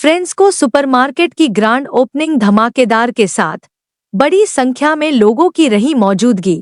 फ्रेंड्सको supermarket की grand opening धमाकेदार के साथ बड़ी संख्या में लोगों की रही मौजूदगी।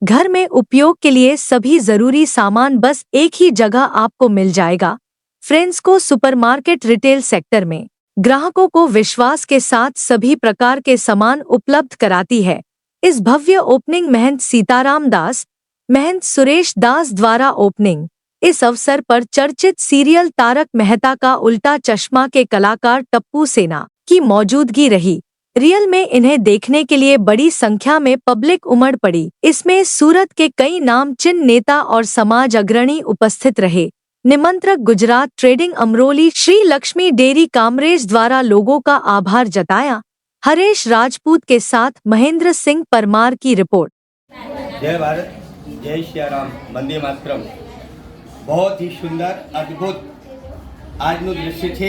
घर में उपयोग के लिए सभी जरूरी सामान बस एक ही जगह आपको मिल जाएगा। फ्रेंड्सको सुपरमार्केट रिटेल सेक्टर में ग्राहकों को विश्वास के साथ सभी प्रकार के सामान उपलब्ध कराती है। इस भव्य ओपनिंग महंत सीताराम दास, महंत सुरेश दास द्वारा ओपनिंग। इस अवसर पर चर्चित सीरियल तारक मेहता का उल्टा चश्मा के कलाकार टप्पू सेना की मौजूदगी रही। रियल में इन्हें देखने के लिए बड़ी संख्या में पब्लिक उमड़ पड़ी। इसमें सूरत के कई नामचीन नेता और समाज अग्रणी उपस्थित रहे। निमंत्रक गुजरात ट्रेडिंग अमरोली श्री लक्ष्मी डेयरी कामरेज द्वारा लोगों का आभार जताया। हरेश राजपूत के साथ महेंद्र सिंह परमार की रिपोर्ट। जय भारत, जय श्री राम, वंदे मातरम। बहुत ही सुंदर अद्भुत આજનું દૃશ્ય છે।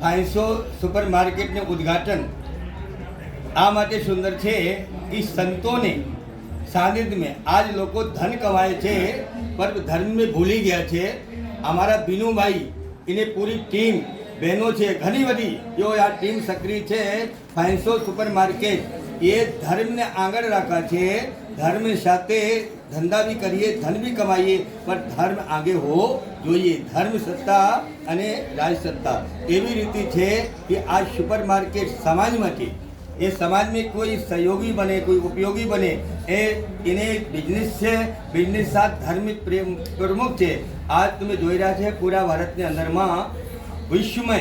ફાઇન્સો સુપર માર્કેટનું ઉદ્ઘાટન આ માટે સુંદર છે કે સંતોને સાનિધ્ય में आज લોકો ધન કમાય છે पर धर्म में भूली ગયા છે। અમારા બીનુભાઈ એને પૂરી ટીમ બહેનો છે ઘણી બધી જો આ ટીમ સક્રિય છે। ફાઇન્સો સુપર માર્કેટ એ ધર્મને આગળ રાખા છે। ધર્મ સાથે ધંધા भी करिए, धन भी कमाइए, पर धर्म आगे हो જોઈએ। धर्म सत्ता અને રાજ સત્તા એવી રીતિ છે કે આ સુપર માર્કેટ સમાજ માટે એ સમાજ में कोई सहयोगी बने, कोई उपयोगी बने એને બિઝનેસ છે। બિઝનેસ સાથ ધાર્મિક પ્રેમ પ્રમુખ છે। आज તમે જોઈ રહ્યા છે પૂરા ભારતની અંદરમાં વિશ્વમાં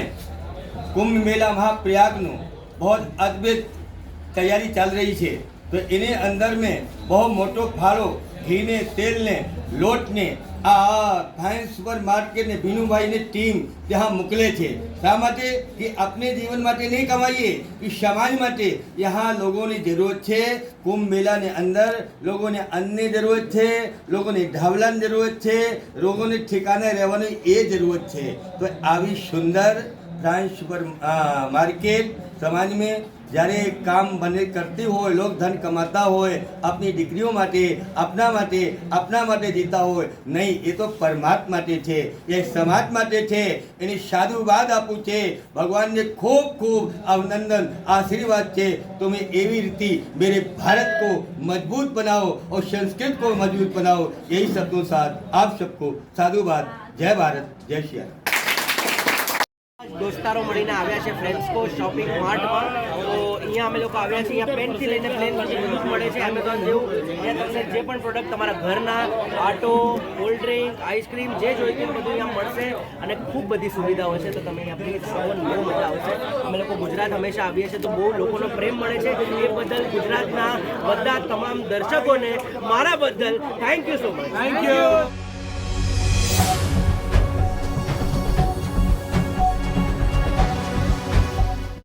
કુંભ મેળા महाप्रयागનું बहुत अद्भुत तैयारी चल रही है। तो इन्हें अंदर में बहुत मोटो फाड़ो घी ने, तेल ने, लोट ने आ फाइन सुपर मार्केट ने बीनू भाई ने टीम यहाँ मोकले छे। शा माटे कि अपने जीवन माटे नहीं कमाइए, कि समाज माटे यहाँ लोगों की जरूरत है। कुंभ मेला ने अंदर लोगों ने अन्न की जरूरत है, लोगों ने ढावला की जरूरत है, लोगों ने ठिकाने रहने ये जरूरत है। तो आवी सुंदर फाइन सुपर मार्केट समाज में જ્યારે કામ બને કરતી હોય, લોક ધન કમાતા હોય, આપની દીકરીઓ માટે, આપના માટે જીતા હોય, નહીં એ તો પરમાત્મા માટે છે, એ સમાજ માટે છે। એની સાધુવાદ આપું છે। ભગવાનને ખૂબ ખૂબ અભિનંદન આશીર્વાદ છે। તમે એવી રીતે मेरे भारत को मजबूत बनाओ और संस्कृत को मजबूत बनाओ, यही सबको साथ आप सबको साधुवाद। जय भारत, जय श्री राम। दोस्तारों મળીને આવ્યા છે ફ્રેન્ડ્સકો શોપિંગ માર્ટમાં। તો અહીંયા અમે લોકો આવ્યા છીએ। અહીંયા પેનથી લઈને પ્લેન બધું મળે છે એમેઝોન જેવું। અહીંયા તમને જે પણ પ્રોડક્ટ તમારા ઘરના, આટો, કોલ્ડ ડ્રિંક, આઈસ્ક્રીમ જે જોઈતું બધું અહીંયા મળશે અને ખૂબ બધી સુવિધાઓ છે। તો તમે અહીંયા પ્લીઝ આવો, બહુ મજા આવશે। અમે લોકો ગુજરાત હંમેશા આવીએ છીએ તો બહુ લોકોનો પ્રેમ મળે છે। એ બદલ ગુજરાતના બધા તમામ દર્શકોને મારા બદલ thank you so much. Thank you.